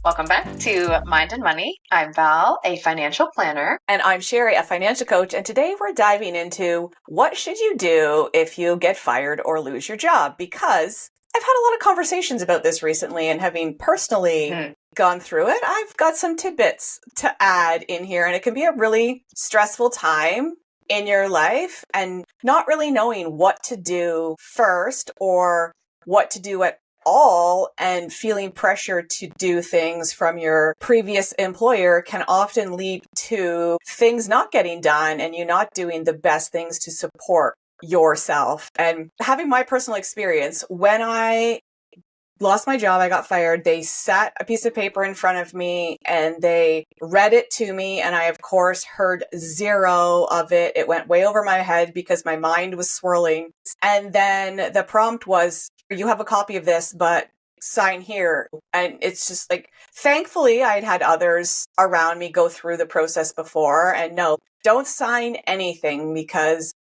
Welcome back to Mind and Money. I'm Val, a financial planner. And I'm Sherry, a financial coach. And today we're diving into what should you do if you get fired or lose your job? Because I've had a lot of conversations about this recently, and having personally gone through it, I've got some tidbits to add in here. And it can be a really stressful time in your life and not really knowing what to do first or what to do at all, and feeling pressure to do things from your previous employer can often lead to things not getting done and you not doing the best things to support yourself. And having my personal experience, when I lost my job, I got fired, they sat a piece of paper in front of me and they read it to me. And I, of course, heard zero of it. It went way over my head because my mind was swirling. And then the prompt was, you have a copy of this, but sign here. And it's just like, thankfully, I'd had others around me go through the process before. And no, don't sign anything because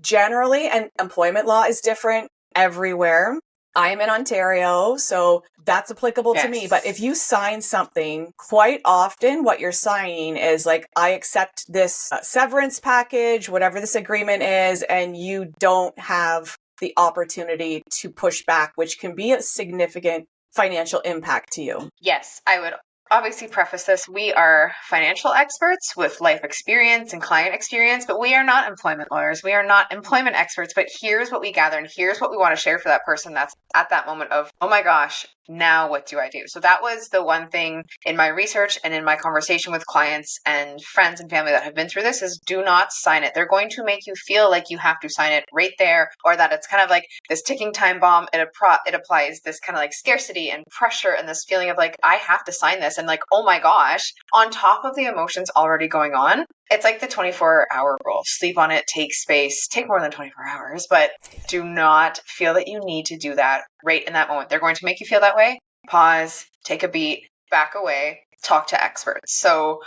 generally, and employment law is different everywhere. I am in Ontario, so that's applicable to me. But if you sign something, quite often what you're signing is like, I accept this severance package, whatever this agreement is, and you don't have the opportunity to push back, which can be a significant financial impact to you. Yes, I would obviously preface this. We are financial experts with life experience and client experience, but we are not employment lawyers. We are not employment experts, but here's what we gather and here's what we want to share for that person that's at that moment of, oh my gosh, now what do I do? So that was the one thing in my research and in my conversation with clients and friends and family that have been through this is do not sign it. They're going to make you feel like you have to sign it right there, or that it's kind of like this ticking time bomb. It applies this kind of like scarcity and pressure and this feeling of like, I have to sign this. And like, oh my gosh, on top of the emotions already going on, it's like the 24-hour rule. Sleep on it, take space, take more than 24 hours, but do not feel that you need to do that right in that moment. They're going to make you feel that way. Pause, take a beat, back away, talk to experts. So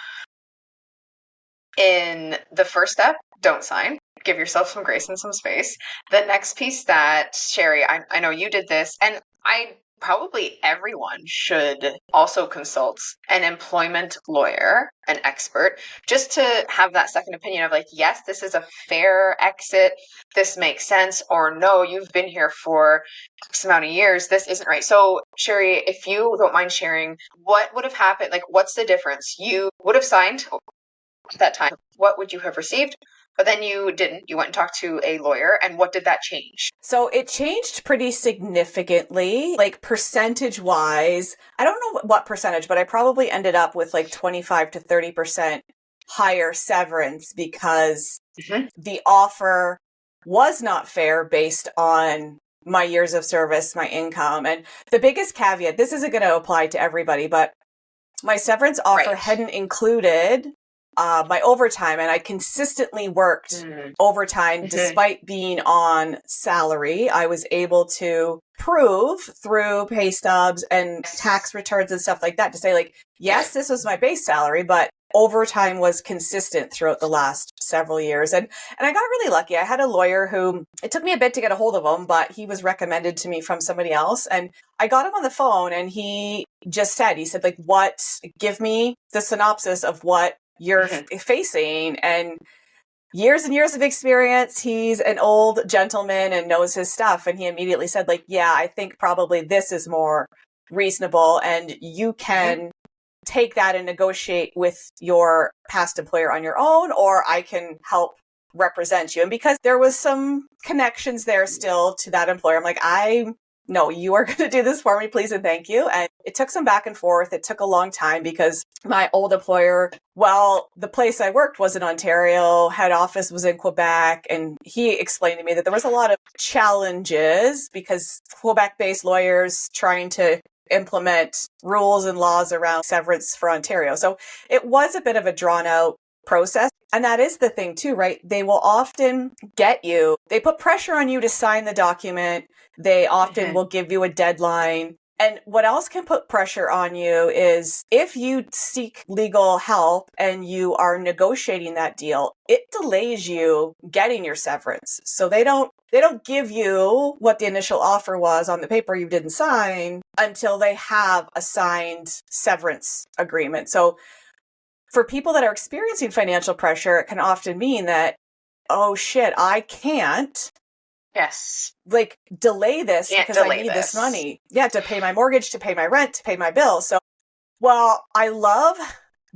in the first step, don't sign. Give yourself some grace and some space. The next piece that, Sherry, I know you did this, and probably everyone should also consult an employment lawyer, an expert, just to have that second opinion of like, yes, this is a fair exit. This makes sense. Or no, you've been here for X amount of years. This isn't right. So Sherry, if you don't mind sharing, what would have happened? Like, what's the difference? You would have signed at that time. What would you have received? But then you didn't. You went and talked to a lawyer. And what did that change? So it changed pretty significantly, like percentage wise. I don't know what percentage, but I probably ended up with like 25 to 30% higher severance because the offer was not fair based on my years of service, my income. And the biggest caveat, this isn't going to apply to everybody, but my severance offer hadn't included my overtime, and I consistently worked overtime despite being on salary. I was able to prove through pay stubs and tax returns and stuff like that to say like, yes, this was my base salary, but overtime was consistent throughout the last several years. And I got really lucky. I had a lawyer who, it took me a bit to get a hold of him, but he was recommended to me from somebody else. And I got him on the phone and he said like, give me the synopsis of what you're facing. And years of experience. He's an old gentleman and knows his stuff. And he immediately said like, yeah, I think probably this is more reasonable. And you can take that and negotiate with your past employer on your own, or I can help represent you. And because there was some connections there still to that employer, I'm like, no, you are going to do this for me, please and thank you. And it took some back and forth. It took a long time because my old employer, well, the place I worked was in Ontario, head office was in Quebec, and he explained to me that there was a lot of challenges because Quebec-based lawyers trying to implement rules and laws around severance for Ontario. So it was a bit of a drawn out process. And that is the thing too, right? They will often they put pressure on you to sign the document. They often will give you a deadline. And what else can put pressure on you is if you seek legal help and you are negotiating that deal, it delays you getting your severance. So they don't they don't give you what the initial offer was on the paper you didn't sign until they have a signed severance agreement. So for people that are experiencing financial pressure, it can often mean that, oh shit, I can't like delay this because I need this money. Yeah, to pay my mortgage, to pay my rent, to pay my bills. So, well, I love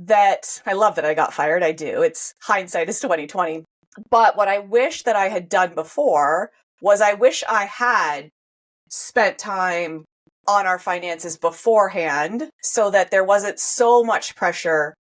that I got fired. I do. It's hindsight is 2020. But what I wish that I had done before was I wish I had spent time on our finances beforehand so that there wasn't so much pressure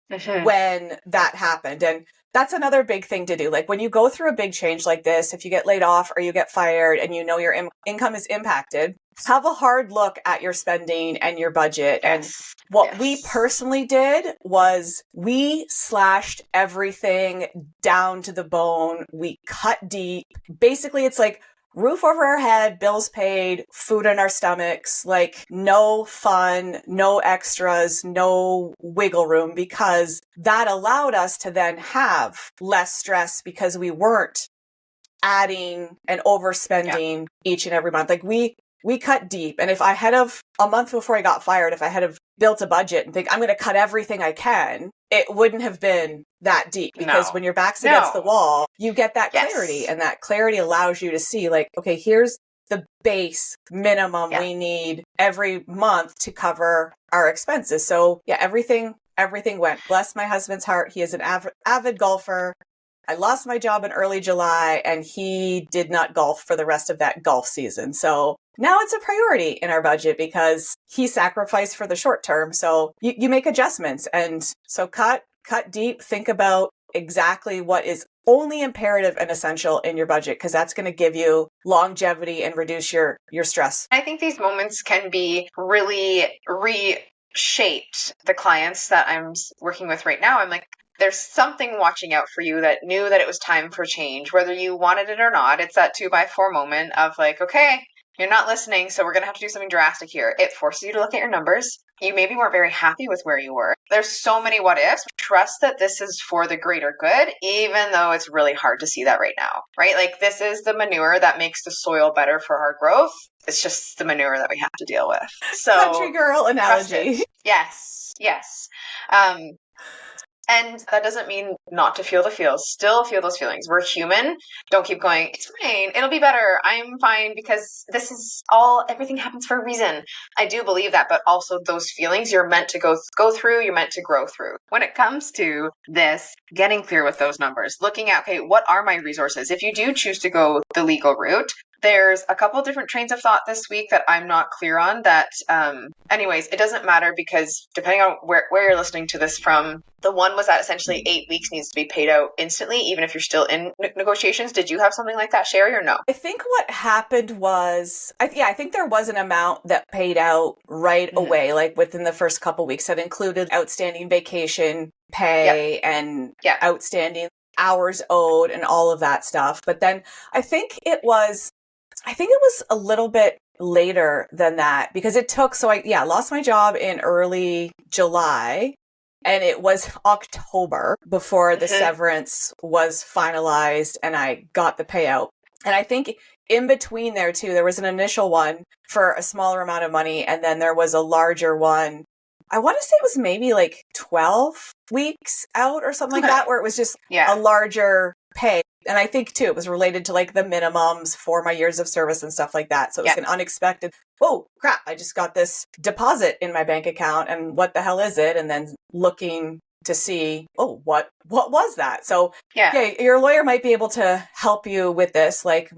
when that happened. And that's another big thing to do. Like when you go through a big change like this, if you get laid off or you get fired and you know your income is impacted, have a hard look at your spending and your budget. And what we personally did was we slashed everything down to the bone. We cut deep. Basically, it's like roof over our head, bills paid, food in our stomachs, like no fun, no extras, no wiggle room, because that allowed us to then have less stress because we weren't adding and overspending each and every month. Like we cut deep. And if I had of a month before I got fired, if I had have built a budget and think I'm going to cut everything I can, it wouldn't have been that deep, because when your back's against the wall, you get that clarity, and that clarity allows you to see like, okay, here's the base minimum we need every month to cover our expenses. So everything went. Bless my husband's heart. He is an avid golfer. I lost my job in early July and he did not golf for the rest of that golf season. So now it's a priority in our budget because he sacrificed for the short term. So you make adjustments. And so cut deep, think about exactly what is only imperative and essential in your budget, because that's going to give you longevity and reduce your stress. I think these moments can be really reshaped. The clients that I'm working with right now, I'm like, there's something watching out for you that knew that it was time for change, whether you wanted it or not. It's that 2x4 moment of like, okay, you're not listening, so we're going to have to do something drastic here. It forces you to look at your numbers. You maybe weren't very happy with where you were. There's so many what ifs. Trust that this is for the greater good, even though it's really hard to see that right now, right? Like this is the manure that makes the soil better for our growth. It's just the manure that we have to deal with. So country girl analogy. Yes. And that doesn't mean not to feel the feels. Still feel those feelings. We're human. Don't keep going, it's fine, it'll be better, I'm fine, because this is everything happens for a reason. I do believe that, but also those feelings you're meant to go through, you're meant to grow through. When it comes to this, getting clear with those numbers, looking at, okay, what are my resources? If you do choose to go the legal route, there's a couple different trains of thought this week that I'm not clear on that, anyways, it doesn't matter, because depending on where you're listening to this from, the one was that essentially 8 weeks needs to be paid out instantly, even if you're still in negotiations. Did you have something like that, Sherry, or no? I think what happened was, I think there was an amount that paid out right away, like within the first couple weeks, that included outstanding vacation pay and outstanding hours owed and all of that stuff. But then I think it was a little bit later than that, because it took, so I lost my job in early July, and it was October before the severance was finalized and I got the payout. And I think in between there too, there was an initial one for a smaller amount of money, and then there was a larger one. I want to say it was maybe like 12 weeks out or something like that, where it was just a larger pay. And I think too, it was related to like the minimums for my years of service and stuff like that. So it was an unexpected, oh crap, I just got this deposit in my bank account and what the hell is it? And then looking to see, oh, what was that? So your lawyer might be able to help you with this. Like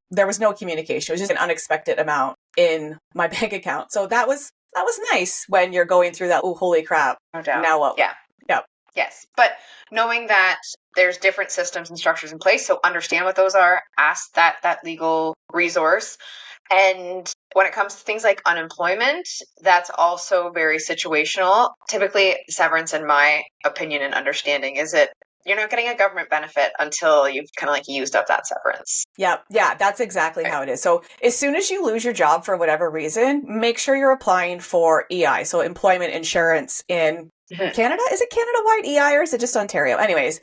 there was no communication. It was just an unexpected amount in my bank account. So that was nice when you're going through that, oh, holy crap. No doubt. Now what? Yeah. Yes. But knowing that there's different systems and structures in place, so understand what those are, ask that legal resource. And when it comes to things like unemployment, that's also very situational. Typically, severance, in my opinion and understanding, is that you're not getting a government benefit until you've kind of like used up that severance. Yeah, that's exactly how it is. So as soon as you lose your job for whatever reason, make sure you're applying for EI, so employment insurance in Canada. Is it Canada-wide EI, or is it just Ontario? Anyways,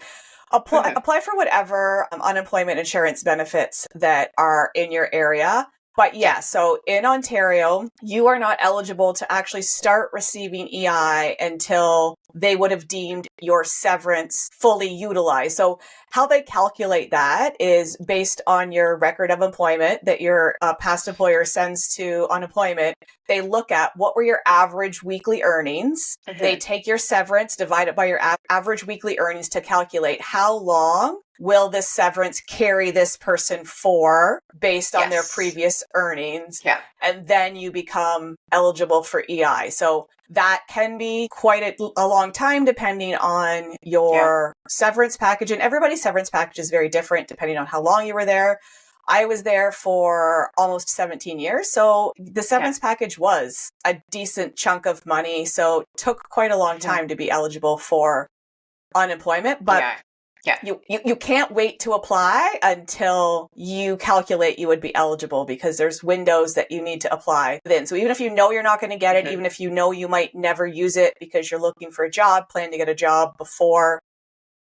apply for whatever unemployment insurance benefits that are in your area. But yeah, so in Ontario, you are not eligible to actually start receiving EI until they would have deemed your severance fully utilized. So how they calculate that is based on your record of employment that your past employer sends to unemployment. They look at what were your average weekly earnings. They take your severance, divide it by your average weekly earnings to calculate how long will this severance carry this person for based on their previous earnings. Yeah. And then you become eligible for EI. So that can be quite a long time depending on your severance package. And everybody's severance package is very different depending on how long you were there. I was there for almost 17 years. So the severance package was a decent chunk of money. So it took quite a long time to be eligible for unemployment. But you can't wait to apply until you calculate you would be eligible, because there's windows that you need to apply within. So even if you know you're not going to get it, even if you know you might never use it because you're looking for a job, plan to get a job before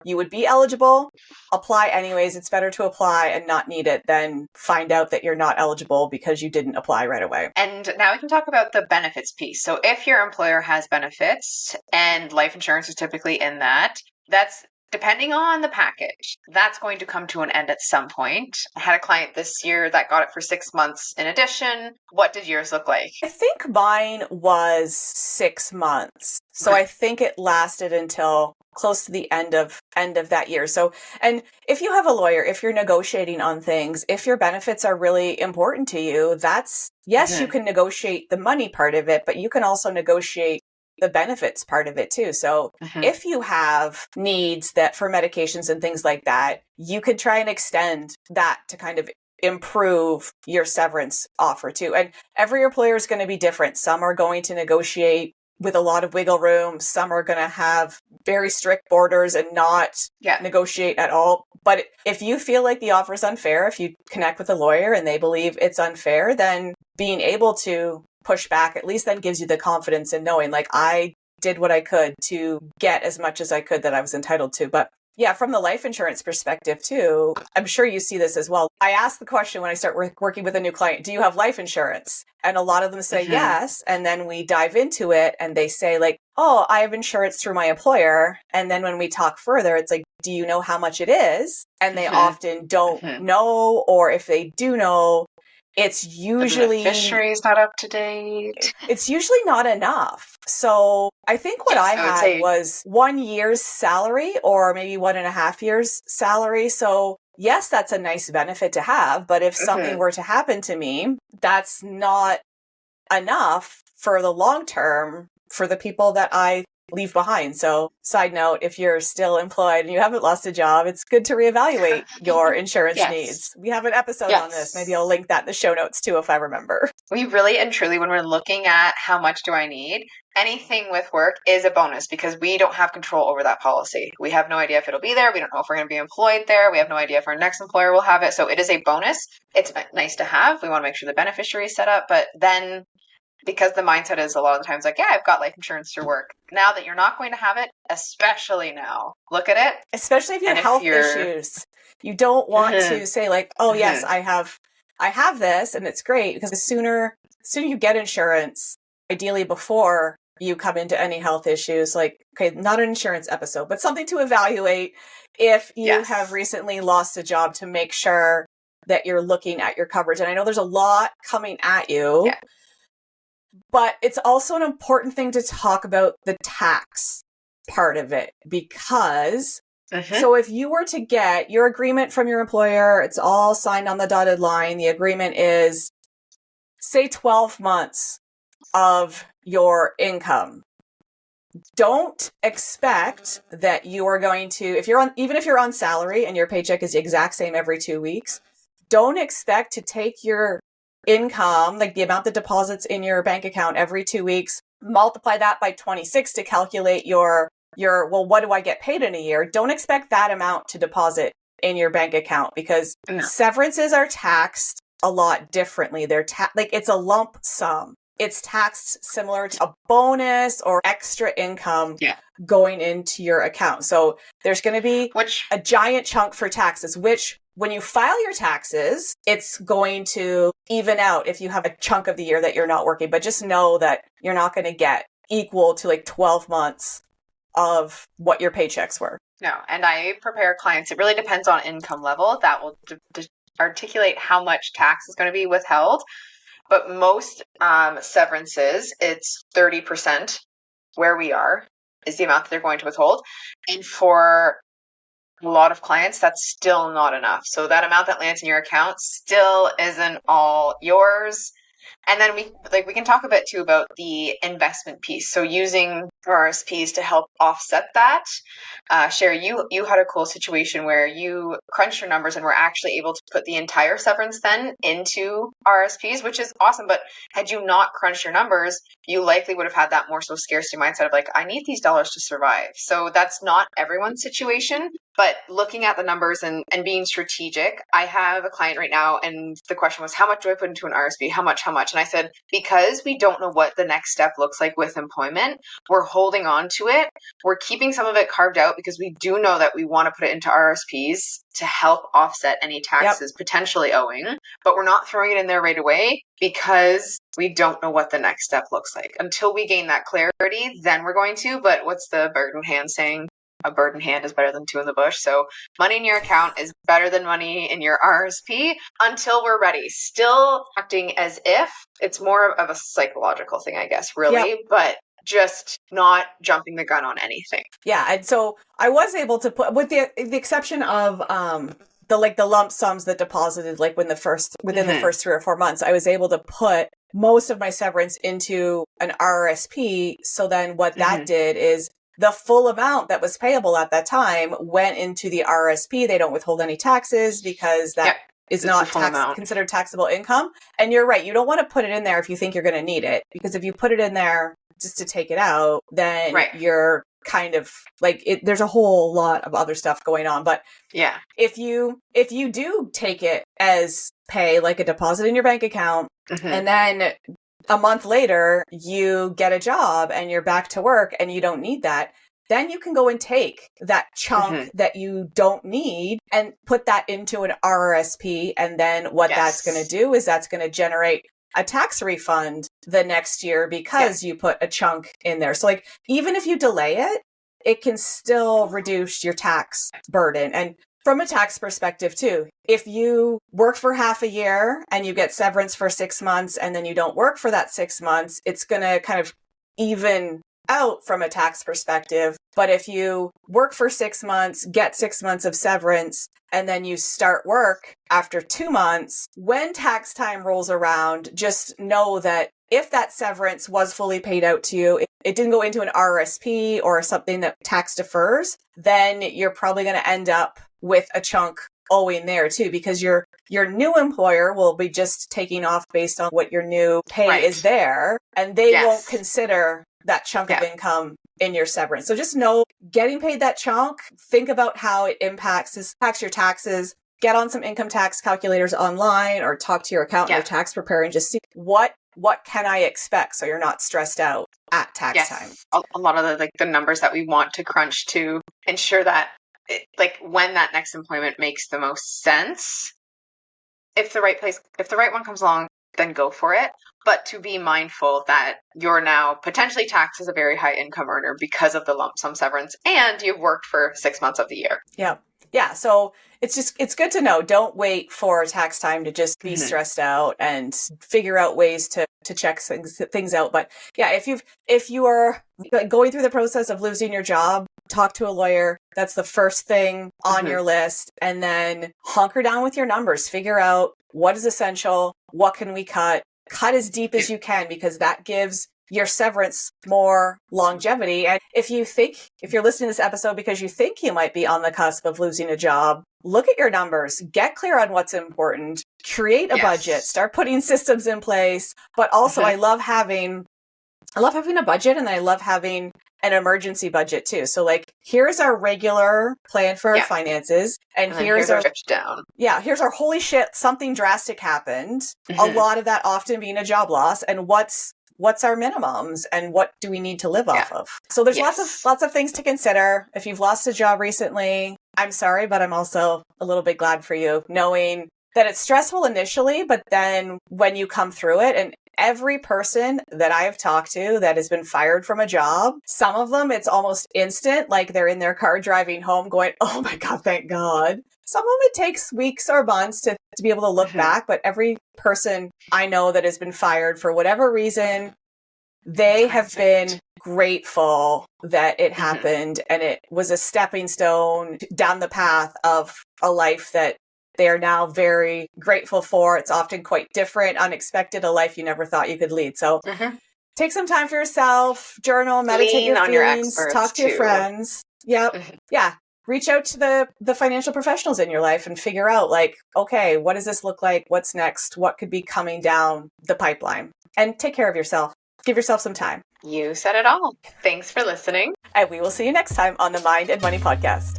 you would be eligible, apply anyways. It's better to apply and not need it than find out that you're not eligible because you didn't apply right away. And now we can talk about the benefits piece. So if your employer has benefits, and life insurance is typically in that, that's depending on the package, that's going to come to an end at some point. I had a client this year that got it for 6 months in addition. What did yours look like? I think mine was 6 months. So I think it lasted until close to the end of that year. So, and if you have a lawyer, if you're negotiating on things, if your benefits are really important to you, that's, yes, you can negotiate the money part of it, but you can also negotiate the benefits part of it too. So if you have needs that for medications and things like that, you could try and extend that to kind of improve your severance offer too. And every employer is going to be different. Some are going to negotiate with a lot of wiggle room. Some are going to have very strict borders and not negotiate at all. But if you feel like the offer is unfair, if you connect with a lawyer and they believe it's unfair, then being able to push back at least then gives you the confidence in knowing, like, I did what I could to get as much as I could that I was entitled to. But yeah, from the life insurance perspective too, I'm sure you see this as well. I ask the question when I start working with a new client, do you have life insurance? And a lot of them say yes. And then we dive into it and they say like, oh, I have insurance through my employer. And then when we talk further, it's like, do you know how much it is? And they often don't know, or if they do know, it's usually the beneficiary is not up to date. It's usually not enough. So I think what I had was 1 year's salary, or maybe 1.5 years salary. So yes, that's a nice benefit to have. But if something were to happen to me, that's not enough for the long term for the people that I leave behind. So side note, if you're still employed and you haven't lost a job, it's good to reevaluate your insurance needs. We have an episode on this. Maybe I'll link that in the show notes too, if I remember. We really and truly, when we're looking at how much do I need, anything with work is a bonus because we don't have control over that policy. We have no idea if it'll be there. We don't know if we're going to be employed there. We have no idea if our next employer will have it. So it is a bonus. It's nice to have. We want to make sure the beneficiary is set up, but then because the mindset is a lot of the times like, yeah, I've got life insurance through work. Now that you're not going to have it, especially now, look at it. Especially if you have health issues. You don't want to say like, oh, yes, I have this and it's great, because the sooner you get insurance, ideally before you come into any health issues, like, okay, not an insurance episode, but something to evaluate if you have recently lost a job, to make sure that you're looking at your coverage. And I know there's a lot coming at you. Yeah. But it's also an important thing to talk about the tax part of it, because so if you were to get your agreement from your employer, it's all signed on the dotted line. The agreement is, say, 12 months of your income. Don't expect that you are going to, even if you're on salary and your paycheck is the exact same every 2 weeks, don't expect to take your income, like the amount that deposits in your bank account every 2 weeks, multiply that by 26 to calculate your, well, what do I get paid in a year? Don't expect that amount to deposit in your bank account, because severances are taxed a lot differently. They're like, it's a lump sum. it's taxed similar to a bonus or extra income Yeah. going into your account. So there's going to be a giant chunk for taxes, which when you file your taxes, it's going to even out if you have a chunk of the year that you're not working. But just know that you're not going to get equal to like 12 months of what your paychecks were. No, and I prepare clients. It really depends on income level. That will articulate how much tax is going to be withheld. But most severances, it's 30% where we are is the amount that they're going to withhold. And for a lot of clients, that's still not enough. So that amount that lands in your account still isn't all yours. And then we can talk a bit too about the investment piece. So using RSPs to help offset that. Sherry, you had a cool situation where you crunched your numbers and were actually able to put the entire severance then into RSPs, which is awesome. But had you not crunched your numbers, you likely would have had that more so scarcity mindset of like, I need these dollars to survive. So that's not everyone's situation. But looking at the numbers and being strategic, I have a client right now, and the question was, how much do I put into an RSP? How much? And I said, because we don't know what the next step looks like with employment, we're holding on to it. We're keeping some of it carved out because we do know that we want to put it into RSPs to help offset any taxes potentially owing, but we're not throwing it in there right away because we don't know what the next step looks like. Until we gain that clarity, then we're going to. But what's the bird in hand saying? A bird in hand is better than two in the bush. So money in your account is better than money in your RSP until we're ready. Still acting as if it's more of a psychological thing, I guess, really, but just not jumping the gun on anything. Yeah. And so I was able to put, with the exception of, the lump sums that deposited like within the first 3 or 4 months, I was able to put most of my severance into an RSP. So then what that did is the full amount that was payable at that time went into the RSP. They don't withhold any taxes because that is not considered taxable income. And you're right. You don't want to put it in there if you think you're going to need it, because if you put it in there just to take it out, then you're kind of like there's a whole lot of other stuff going on. But if you do take it as pay, like a deposit in your bank account, and then a month later you get a job and you're back to work and you don't need that, then you can go and take that chunk that you don't need and put that into an RRSP. And then what that's going to do is that's going to generate a tax refund the next year because you put a chunk in there. So like, even if you delay it, it can still reduce your tax burden. And from a tax perspective too, if you work for half a year and you get severance for 6 months and then you don't work for that 6 months, it's going to kind of even out from a tax perspective. But if you work for 6 months, get 6 months of severance, and then you start work after 2 months, when tax time rolls around, just know that if that severance was fully paid out to you, it didn't go into an RSP or something that tax defers, then you're probably going to end up with a chunk owing there too, because your new employer will be just taking off based on what your new pay is there, and they won't consider that chunk of income in your severance. So just know, getting paid that chunk, think about how it impacts your taxes. Get on some income tax calculators online or talk to your accountant or tax preparer and just see what can I expect, so you're not stressed out at tax time. A lot of the numbers that we want to crunch to ensure that when that next employment makes the most sense. If the right one comes along, then go for it. But to be mindful that you're now potentially taxed as a very high income earner because of the lump sum severance, and you've worked for 6 months of the year. Yeah. Yeah. So it's good to know. Don't wait for tax time to just be stressed out and figure out ways to check things out. But yeah, if you are going through the process of losing your job, talk to a lawyer. That's the first thing on your list. And then hunker down with your numbers. Figure out what is essential. What can we cut? Cut as deep as you can, because that gives your severance more longevity. And if you're listening to this episode because you think you might be on the cusp of losing a job, look at your numbers, get clear on what's important, create a budget, start putting systems in place. But also I love having a budget, and I love having an emergency budget too. So here's our regular plan for our finances, and here's our down. Yeah, here's our holy shit, something drastic happened. A lot of that often being a job loss, and what's what's our minimums and what do we need to live off of? So there's Yes. lots of things to consider. If you've lost a job recently, I'm sorry, but I'm also a little bit glad for you, knowing that it's stressful initially, but then when you come through it, and every person that I have talked to that has been fired from a job, some of them, it's almost instant, like they're in their car driving home going, oh my God, thank God. Some of them it takes weeks or months to be able to look back, but every person I know that has been fired for whatever reason, they have been grateful that it happened and it was a stepping stone down the path of a life that they are now very grateful for. It's often quite different, unexpected, a life you never thought you could lead. So take some time for yourself, journal, meditate Lean your on your feelings, experts talk to your too. friends. Yep. Yeah. Reach out to the financial professionals in your life and figure out like, okay, what does this look like? What's next? What could be coming down the pipeline? And take care of yourself. Give yourself some time. You said it all. Thanks for listening. And we will see you next time on the Mind and Money Podcast.